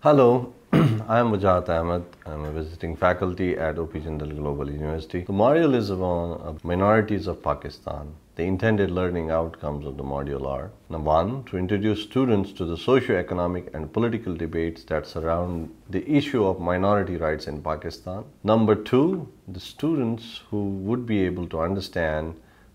Hello, I am Mujahid Ahmed. I am a visiting faculty at OP Jindal Global University. The module is on minorities of Pakistan. The intended learning outcomes of the module are: number one, to introduce students to the socio-economic and political debates that surround the issue of minority rights in Pakistan. Number two, the students who would be able to understand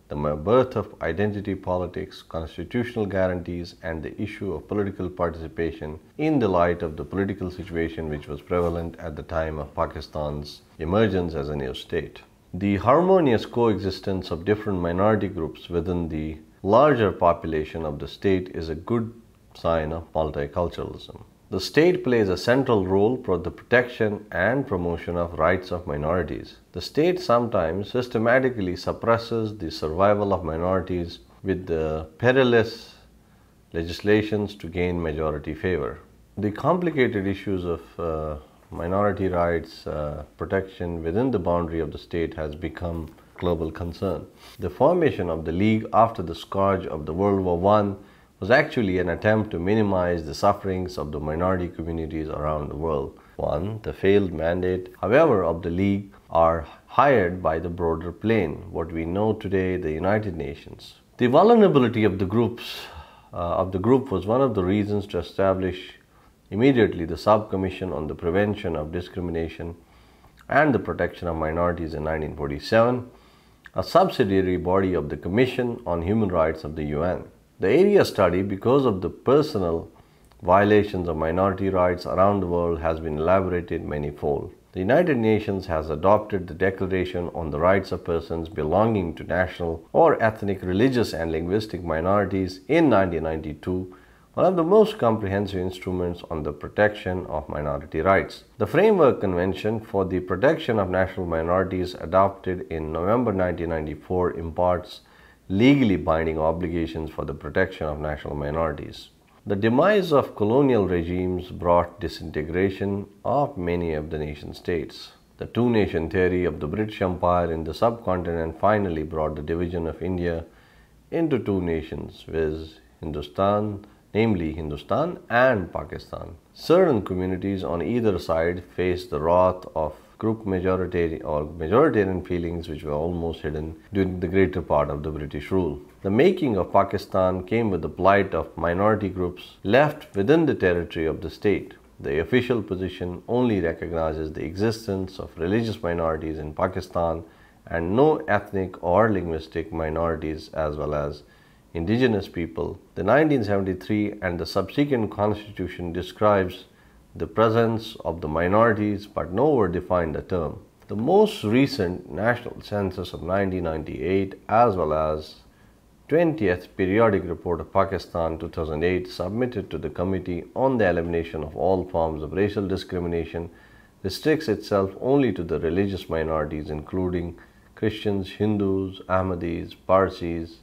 the birth of identity politics, constitutional guarantees, and the issue of political participation in the light of the political situation which was prevalent at the time of Pakistan's emergence as a new state. The harmonious coexistence of different minority groups within the larger population of the state is a good sign of multiculturalism. The state plays a central role for the protection and promotion of rights of minorities. The state sometimes systematically suppresses the survival of minorities with the perilous legislations to gain majority favor. The complicated issues of minority rights protection within the boundary of the state has become global concern. The formation of the League after the scourge of the World War I was actually an attempt to minimize the sufferings of the minority communities around the world. One, the failed mandate, however, of the League are hired by the broader plane, what we know today, the United Nations. The vulnerability of the group was one of the reasons to establish immediately the Subcommission on the Prevention of Discrimination and the Protection of Minorities in 1947, a subsidiary body of the Commission on Human Rights of the UN. The area studied because of the personal violations of minority rights around the world has been elaborated manifold. The United Nations has adopted the Declaration on the Rights of Persons Belonging to National or Ethnic, Religious and Linguistic Minorities in 1992, one of the most comprehensive instruments on the protection of minority rights. The Framework Convention for the Protection of National Minorities, adopted in November 1994, imparts legally binding obligations for the protection of national minorities. The demise of colonial regimes brought disintegration of many of the nation states. The two-nation theory of the British Empire in the subcontinent finally brought the division of India into two nations, viz. namely Hindustan and Pakistan. Certain communities on either side faced the wrath of group majoritarian feelings which were almost hidden during the greater part of the British rule. The making of Pakistan came with the plight of minority groups left within the territory of the state. The official position only recognizes the existence of religious minorities in Pakistan and no ethnic or linguistic minorities as well as indigenous people. The 1973 and the subsequent constitution describes the presence of the minorities but nowhere defined the term. The most recent national census of 1998 as well as 20th Periodic Report of Pakistan 2008 submitted to the Committee on the Elimination of All Forms of Racial Discrimination restricts itself only to the religious minorities including Christians, Hindus, Ahmadis, Parsis,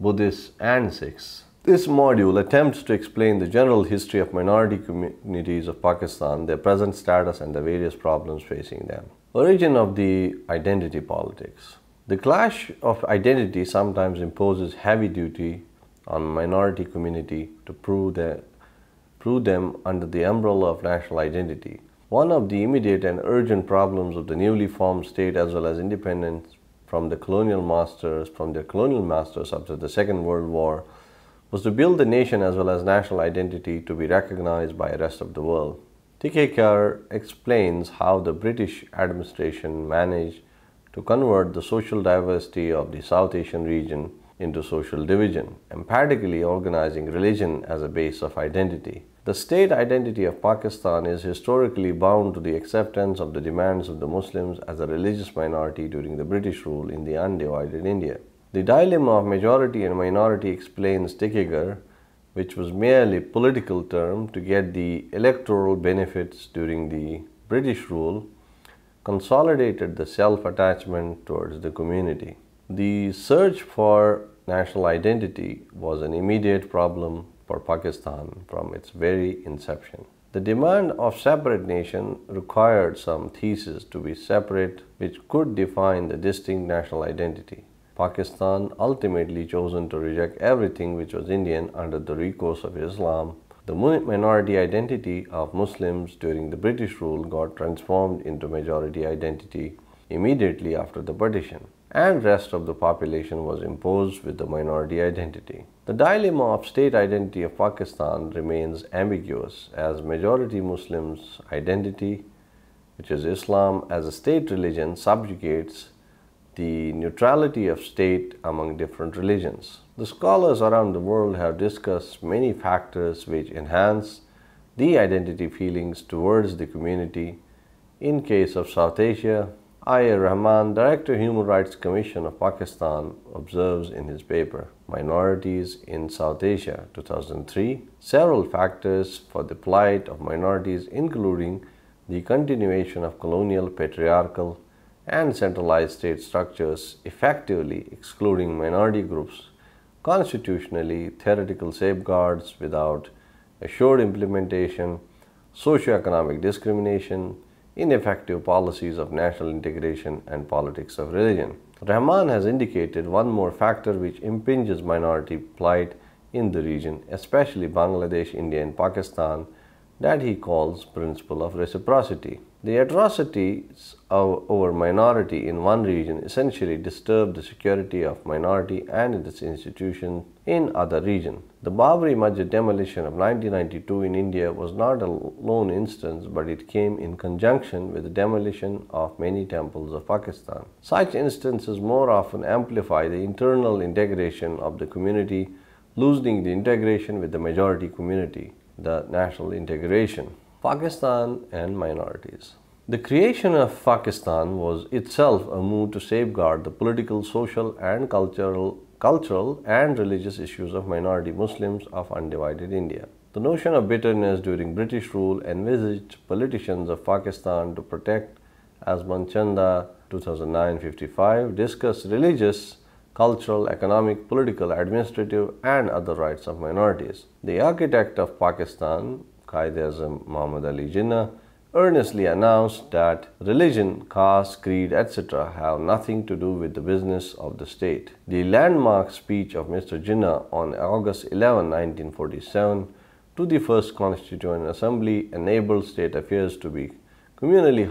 Buddhists and Sikhs. This module attempts to explain the general history of minority communities of Pakistan, their present status and the various problems facing them. Origin of the identity politics. The clash of identity sometimes imposes heavy duty on minority community to prove them under the umbrella of national identity. One of the immediate and urgent problems of the newly formed state as well as independence from their colonial masters after the Second World War was to build the nation as well as national identity to be recognized by the rest of the world. Tikekar explains how the British administration managed to convert the social diversity of the South Asian region into social division, emphatically organizing religion as a base of identity. The state identity of Pakistan is historically bound to the acceptance of the demands of the Muslims as a religious minority during the British rule in the undivided India. The dilemma of majority and minority, explains Tikekar, which was merely a political term to get the electoral benefits during the British rule, consolidated the self-attachment towards the community. The search for national identity was an immediate problem for Pakistan from its very inception. The demand of separate nation required some thesis to be separate which could define the distinct national identity. Pakistan ultimately chosen to reject everything which was Indian under the recourse of Islam The minority identity of Muslims during the British rule got transformed into majority identity immediately after the partition, and rest of the population was imposed with the minority identity. The dilemma of state identity of Pakistan remains ambiguous, as majority Muslims' identity, which is Islam as a state religion, subjugates the neutrality of state among different religions. The scholars around the world have discussed many factors which enhance the identity feelings towards the community. In case of South Asia, I.A. Rahman, Director Human Rights Commission of Pakistan, observes in his paper Minorities in South Asia 2003 several factors for the plight of minorities, including the continuation of colonial, patriarchal, and centralized state structures effectively excluding minority groups, constitutionally theoretical safeguards without assured implementation, socioeconomic discrimination, ineffective policies of national integration, and politics of religion. Rahman has indicated one more factor which impinges minority plight in the region, especially Bangladesh, India, and Pakistan, that he calls principle of reciprocity. The atrocities over minority in one region essentially disturb the security of minority and its institutions in other regions. The Babri Masjid demolition of 1992 in India was not a lone instance, but it came in conjunction with the demolition of many temples of Pakistan. Such instances more often amplify the internal integration of the community, loosening the integration with the majority community, the national integration. Pakistan and minorities. The creation of Pakistan was itself a move to safeguard the political, social, and cultural and religious issues of minority Muslims of undivided India. The notion of bitterness during British rule envisaged politicians of Pakistan to protect, as Manchanda 2009-55 discussed religious, cultural, economic, political, administrative, and other rights of minorities. The architect of Pakistan, Quaid-e-Azam Muhammad Ali Jinnah, earnestly announced that religion, caste, creed, etc. have nothing to do with the business of the state. The landmark speech of Mr. Jinnah on August 11, 1947, to the First Constituent Assembly enabled state affairs to be communally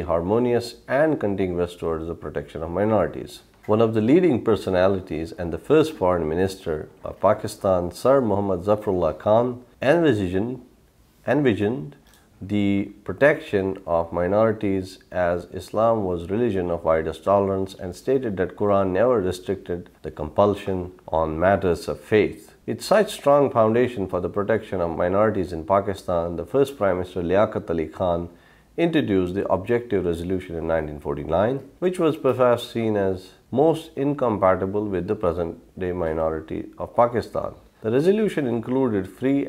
harmonious and contiguous towards the protection of minorities. One of the leading personalities and the first foreign minister of Pakistan, Sir Muhammad Zafarullah Khan, envisioned the protection of minorities as Islam was religion of widest tolerance and stated that Quran never restricted the compulsion on matters of faith. With such strong foundation for the protection of minorities in Pakistan, the first Prime Minister Liaquat Ali Khan introduced the Objective Resolution in 1949, which was perhaps seen as most incompatible with the present-day minority of Pakistan. The resolution included free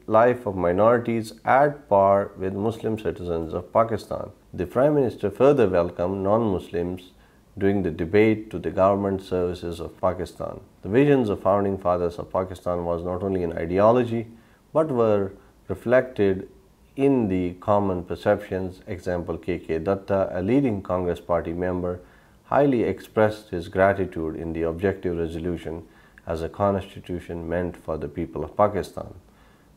life of minorities at par with Muslim citizens of Pakistan. The Prime Minister further welcomed non-Muslims during the debate to the government services of Pakistan. The visions of founding fathers of Pakistan was not only an ideology, but were reflected in the common perceptions. Example, K.K. Datta, a leading Congress party member, highly expressed his gratitude in the Objective Resolution as a constitution meant for the people of Pakistan,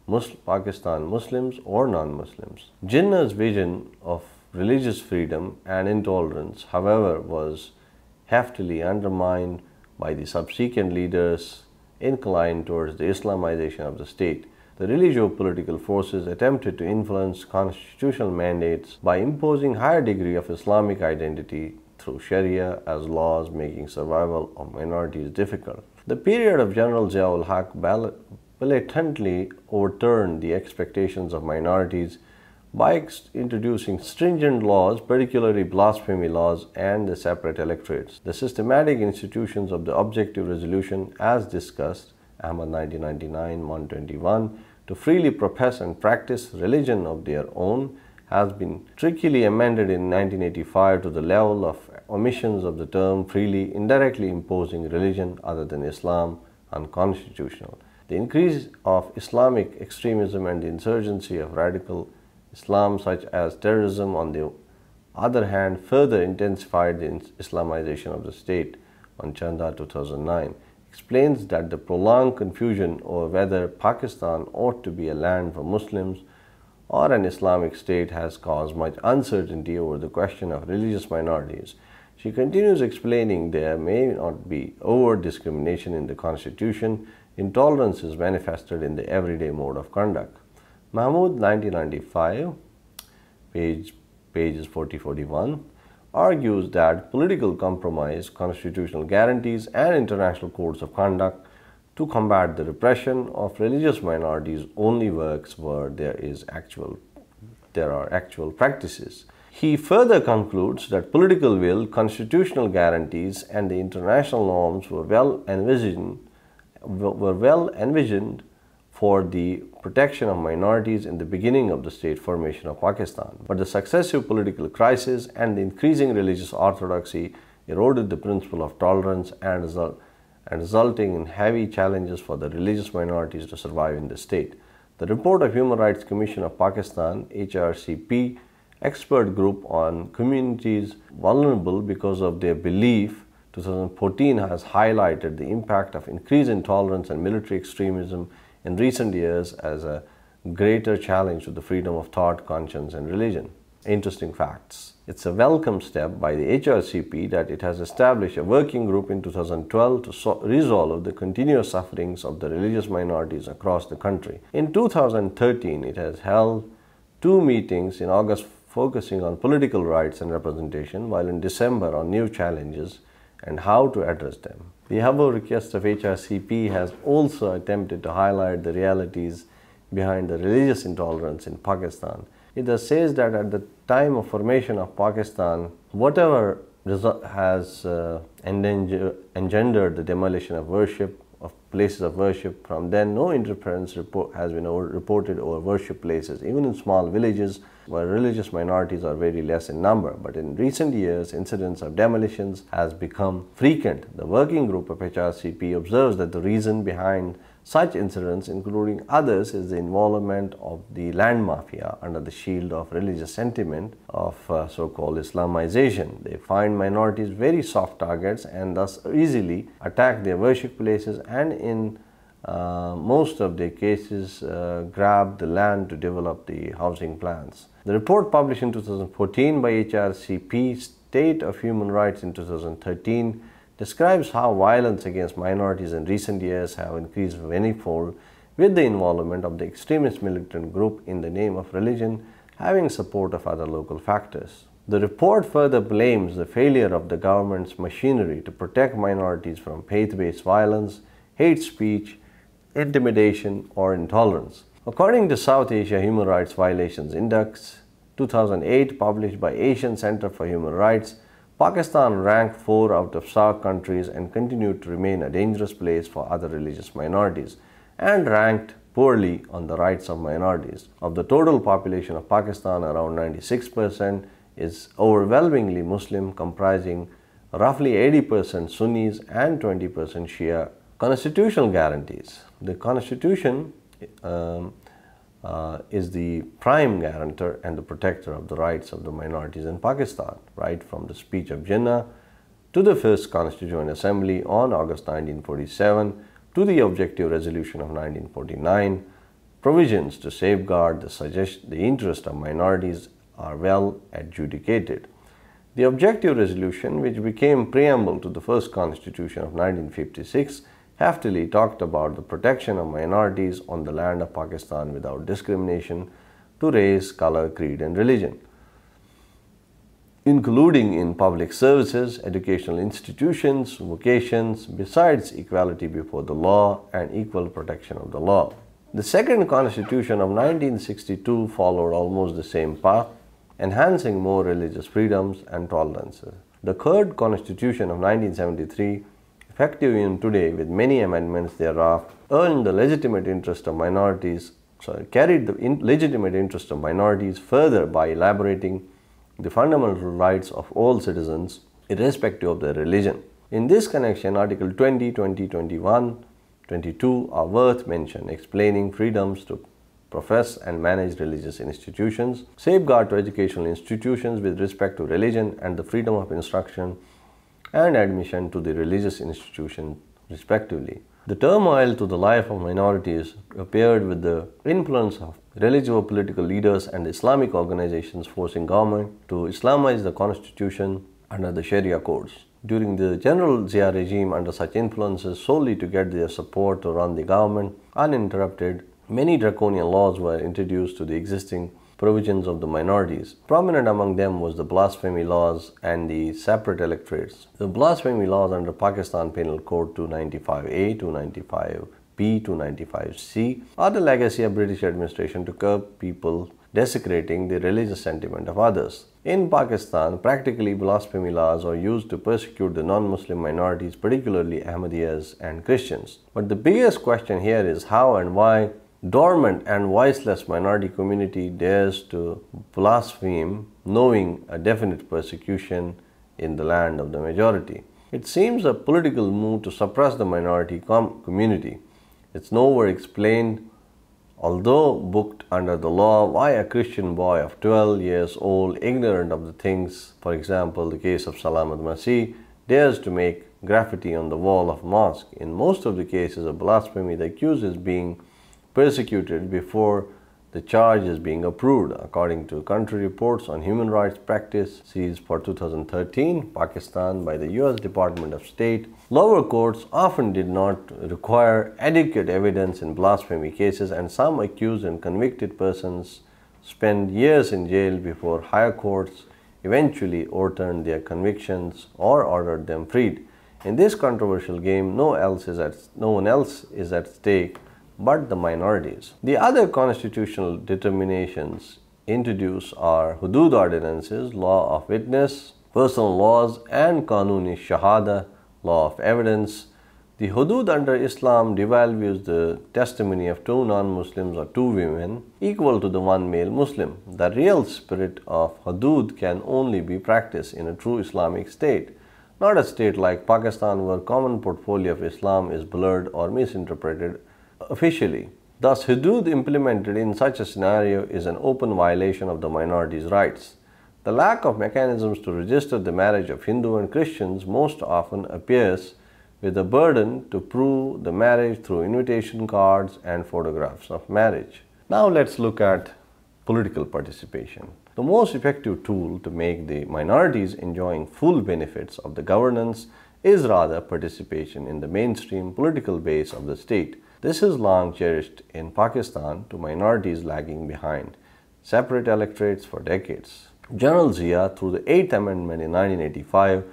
Muslims or non-Muslims. Jinnah's vision of religious freedom and intolerance, however, was heftily undermined by the subsequent leaders inclined towards the Islamization of the state. The religio-political forces attempted to influence constitutional mandates by imposing higher degree of Islamic identity through Sharia as laws, making survival of minorities difficult. The period of General Ziaul Haq blatantly overturned the expectations of minorities by introducing stringent laws, particularly blasphemy laws and the separate electorates. The systematic institutions of the Objective Resolution, as discussed, Ahmad 1999-121, to freely profess and practice religion of their own, has been trickily amended in 1985 to the level of omissions of the term freely, indirectly imposing religion other than Islam unconstitutional. The increase of Islamic extremism and the insurgency of radical Islam such as terrorism on the other hand further intensified the Islamization of the state, Manchanda 2009. explains that the prolonged confusion over whether Pakistan ought to be a land for Muslims or an Islamic state has caused much uncertainty over the question of religious minorities. She continues explaining there may not be overt discrimination in the Constitution. Intolerance is manifested in the everyday mode of conduct. Mahmood, 1995, pages 40-41, argues that political compromise, constitutional guarantees, and international codes of conduct to combat the repression of religious minorities only works where there are actual practices. He further concludes that political will, constitutional guarantees, and the international norms were well envisioned for the protection of minorities in the beginning of the state formation of Pakistan. But the successive political crisis and the increasing religious orthodoxy eroded the principle of tolerance and resulting in heavy challenges for the religious minorities to survive in the state. The report of Human Rights Commission of Pakistan, HRCP, expert group on communities vulnerable because of their belief, 2014, has highlighted the impact of increased intolerance and military extremism in recent years as a greater challenge to the freedom of thought, conscience, and religion. Interesting facts. It's a welcome step by the HRCP that it has established a working group in 2012 to resolve the continuous sufferings of the religious minorities across the country. In 2013, it has held 2 meetings in August focusing on political rights and representation, while in December on new challenges and how to address them. The above request of HRCP has also attempted to highlight the realities behind the religious intolerance in Pakistan. It says that at the time of formation of Pakistan, whatever has engendered the demolition of places of worship, from then no interference has been reported over worship places, even in small villages where religious minorities are very less in number. But in recent years, incidents of demolitions has become frequent. The working group of HRCP observes that the reason behind such incidents, including others, is the involvement of the land mafia under the shield of religious sentiment of so-called Islamization. They find minorities very soft targets and thus easily attack their worship places, and in most of the cases grab the land to develop the housing plans. The report published in 2014 by HRCP, State of Human Rights in 2013, describes how violence against minorities in recent years have increased manifold with the involvement of the extremist militant group in the name of religion having support of other local factors. The report further blames the failure of the government's machinery to protect minorities from faith-based violence, hate speech, intimidation, or intolerance. According to South Asia Human Rights Violations Index 2008, published by Asian Center for Human Rights, Pakistan ranked 4 out of SAARC countries and continued to remain a dangerous place for other religious minorities, and ranked poorly on the rights of minorities. Of the total population of Pakistan, around 96% is overwhelmingly Muslim, comprising roughly 80% Sunnis and 20% Shia. Constitutional guarantees. The Constitution is the prime guarantor and the protector of the rights of the minorities in Pakistan, right from the speech of Jinnah to the first Constituent Assembly on August 1947 to the Objective Resolution of 1949. Provisions to safeguard the interest of minorities are well adjudicated. The Objective Resolution, which became preamble to the first Constitution of 1956, heftily talked about the protection of minorities on the land of Pakistan without discrimination to race, color, creed, and religion, including in public services, educational institutions, vocations, besides equality before the law and equal protection of the law. The second Constitution of 1962 followed almost the same path, enhancing more religious freedoms and tolerances. The third Constitution of 1973, effective even today with many amendments thereof, carried the legitimate interest of minorities further by elaborating the fundamental rights of all citizens irrespective of their religion. In this connection, Article 20, 20, 21, 22 are worth mention, explaining freedoms to profess and manage religious institutions, safeguard to educational institutions with respect to religion, and the freedom of instruction and admission to the religious institution respectively. The turmoil to the life of minorities appeared with the influence of religious political leaders and Islamic organizations forcing government to Islamize the constitution under the Sharia codes. During the General Zia regime, under such influences solely to get their support to run the government uninterrupted, many draconian laws were introduced to the existing provisions of the minorities. Prominent among them was the blasphemy laws and the separate electorates. The blasphemy laws under Pakistan Penal Code 295A, 295B, 295C are the legacy of British administration to curb people desecrating the religious sentiment of others. In Pakistan, practically blasphemy laws are used to persecute the non-Muslim minorities, particularly Ahmadiyas and Christians. But the biggest question here is how and why dormant and voiceless minority community dares to blaspheme, knowing a definite persecution in the land of the majority. It seems a political move to suppress the minority community. It's nowhere explained, although booked under the law, why a Christian boy of 12 years old, ignorant of the things, for example, the case of Salamat Masih, dares to make graffiti on the wall of mosque. In most of the cases of blasphemy, the accused is being persecuted before the charge is being approved. According to country reports on human rights practices for 2013, Pakistan by the US Department of State, lower courts often did not require adequate evidence in blasphemy cases, and some accused and convicted persons spend years in jail before higher courts eventually overturned their convictions or ordered them freed. In this controversial game, no one else is at stake but the minorities. The other constitutional determinations introduced are Hudud ordinances, law of witness, personal laws, and Qanun-e-Shahada, law of evidence. The Hudud under Islam devalues the testimony of two non-Muslims or two women equal to the one male Muslim. The real spirit of Hudud can only be practiced in a true Islamic state, not a state like Pakistan where common portfolio of Islam is blurred or misinterpreted officially. Thus, hudud implemented in such a scenario is an open violation of the minorities' rights. The lack of mechanisms to register the marriage of Hindu and Christians most often appears with a burden to prove the marriage through invitation cards and photographs of marriage. Now let's look at political participation. The most effective tool to make the minorities enjoying full benefits of the governance is rather participation in the mainstream political base of the state. This is long cherished in Pakistan to minorities lagging behind separate electorates for decades. General Zia, through the 8th Amendment in 1985,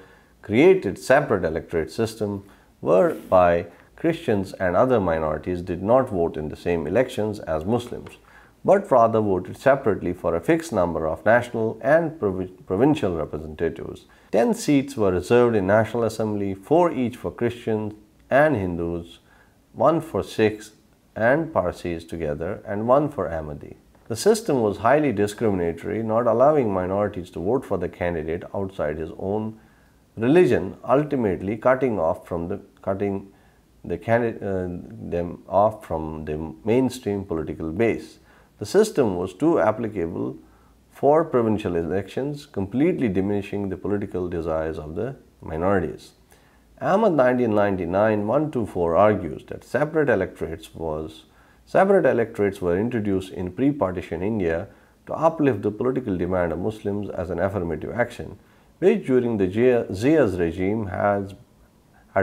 created separate electorate system whereby Christians and other minorities did not vote in the same elections as Muslims, but rather voted separately for a fixed number of national and provincial representatives. 10 seats were reserved in National Assembly, 4 each for Christians and Hindus, 1 for Sikhs and Parsis together, and 1 for Ahmadi. The system was highly discriminatory, not allowing minorities to vote for the candidate outside his own religion, ultimately cutting them off from the mainstream political base. The system was too applicable for provincial elections, completely diminishing the political desires of the minorities. Ahmad 1999-124 argues that separate electorates were introduced in pre-partition India to uplift the political demand of Muslims as an affirmative action, which during the Zia's regime had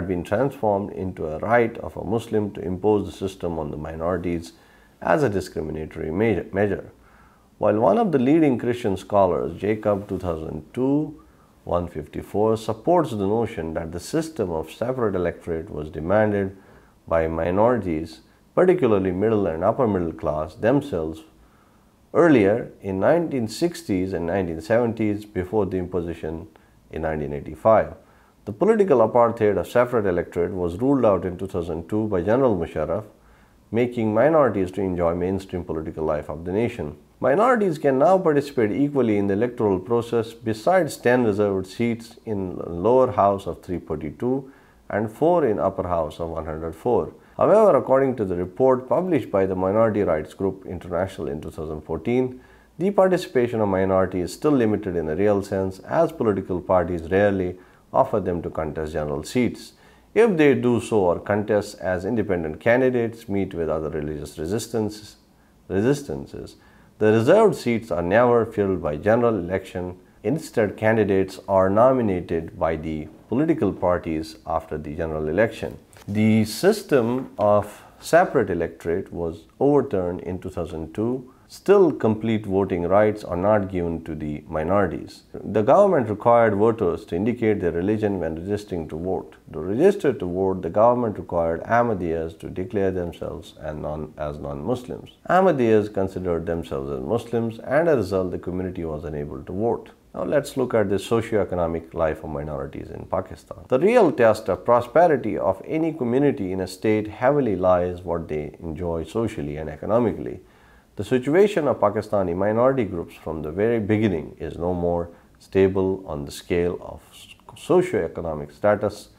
been transformed into a right of a Muslim to impose the system on the minorities as a discriminatory measure. While one of the leading Christian scholars, Jacob 2002-154, supports the notion that the system of separate electorate was demanded by minorities, particularly middle and upper middle class themselves, earlier in 1960s and 1970s before the imposition in 1985. The political apartheid of separate electorate was ruled out in 2002 by General Musharraf, making minorities to enjoy mainstream political life of the nation. Minorities can now participate equally in the electoral process besides 10 reserved seats in lower house of 342 and 4 in upper house of 104. However, according to the report published by the minority rights group International in 2014, the participation of minorities is still limited in a real sense, as political parties rarely offer them to contest general seats. If they do so or contest as independent candidates, meet with other religious resistances, the reserved seats are never filled by general election. Instead, candidates are nominated by the political parties after the general election. The system of separate electorate was overturned in 2002. Still, complete voting rights are not given to the minorities. The government required voters to indicate their religion when registering to vote. To register to vote, the government required Ahmadiyas to declare themselves as non-Muslims. Ahmadiyas considered themselves as Muslims, and as a result, the community was unable to vote. Now let's look at the socio-economic life of minorities in Pakistan. The real test of prosperity of any community in a state heavily lies what they enjoy socially and economically. The situation of Pakistani minority groups from the very beginning is no more stable on the scale of socio-economic status,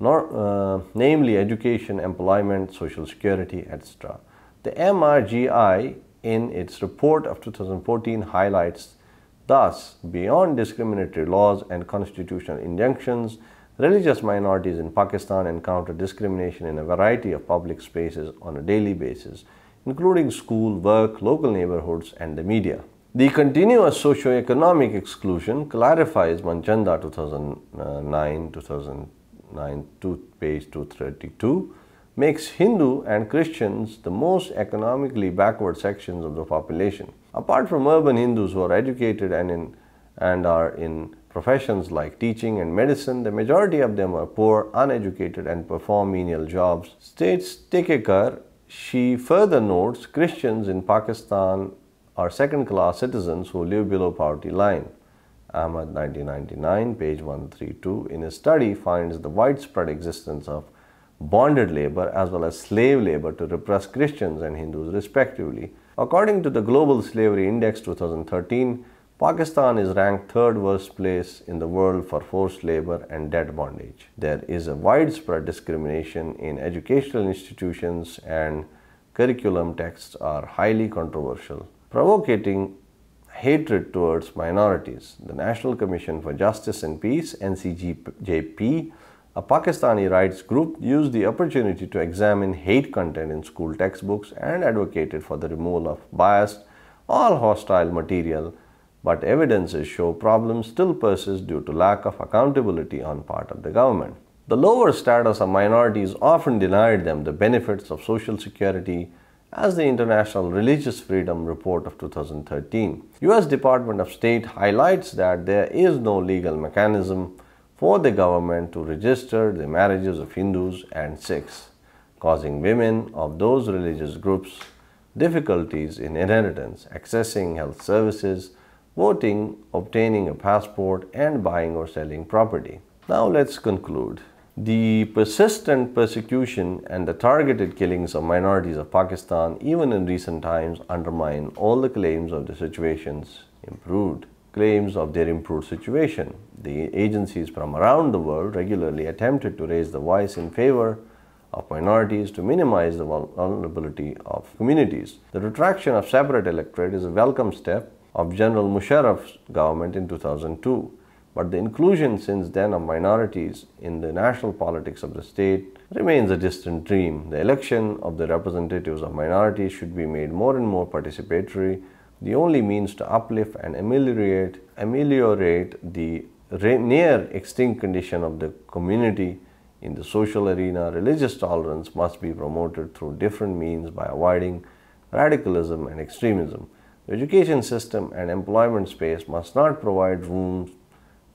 namely education, employment, social security, etc. The MRGI in its report of 2014 highlights thus, beyond discriminatory laws and constitutional injunctions, religious minorities in Pakistan encounter discrimination in a variety of public spaces on a daily basis, including school, work, local neighborhoods, and the media. The continuous socio-economic exclusion clarifies Manchanda 2009, page 232, makes Hindu and Christians the most economically backward sections of the population. Apart from urban Hindus who are educated and are in professions like teaching and medicine, the majority of them are poor, uneducated, and perform menial jobs. States Tekekar. She further notes Christians in Pakistan are second-class citizens who live below poverty line. Ahmad 1999, page 132, in a study finds the widespread existence of bonded labor as well as slave labor to repress Christians and Hindus respectively. According to the Global Slavery Index 2013, Pakistan is ranked third worst place in the world for forced labor and debt bondage. There is a widespread discrimination in educational institutions, and curriculum texts are highly controversial, provoking hatred towards minorities. The National Commission for Justice and Peace, NCJP, a Pakistani rights group, used the opportunity to examine hate content in school textbooks and advocated for the removal of biased or hostile material. But evidences show problems still persist due to lack of accountability on part of the government. The lower status of minorities often denied them the benefits of social security, as the International Religious Freedom Report of 2013. US Department of State highlights that there is no legal mechanism for the government to register the marriages of Hindus and Sikhs, causing women of those religious groups difficulties in inheritance, accessing health services, voting, obtaining a passport, and buying or selling property. Now let's conclude. The persistent persecution and the targeted killings of minorities of Pakistan, even in recent times, undermine all the claims of their improved situation. The agencies from around the world regularly attempted to raise the voice in favor of minorities to minimize the vulnerability of communities. The retraction of separate electorate is a welcome step of General Musharraf's government in 2002, but the inclusion since then of minorities in the national politics of the state remains a distant dream. The election of the representatives of minorities should be made more and more participatory, the only means to uplift and ameliorate the near extinct condition of the community. In the social arena, religious tolerance must be promoted through different means by avoiding radicalism and extremism. The education system and employment space must not provide room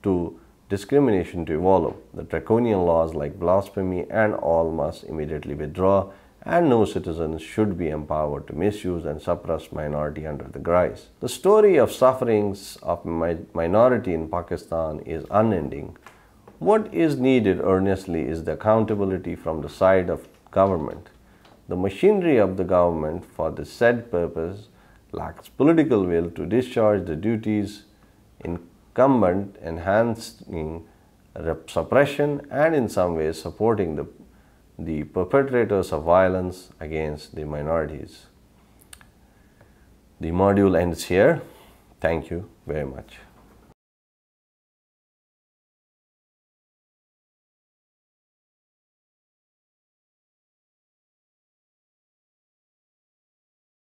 to discrimination to evolve. The draconian laws like blasphemy and all must immediately withdraw, and no citizens should be empowered to misuse and suppress minority under the guise. The story of sufferings of minority in Pakistan is unending. What is needed earnestly is the accountability from the side of government. The machinery of the government for the said purpose lacks political will to discharge the duties incumbent, enhancing suppression and in some ways supporting the perpetrators of violence against the minorities. The module ends here. Thank you very much.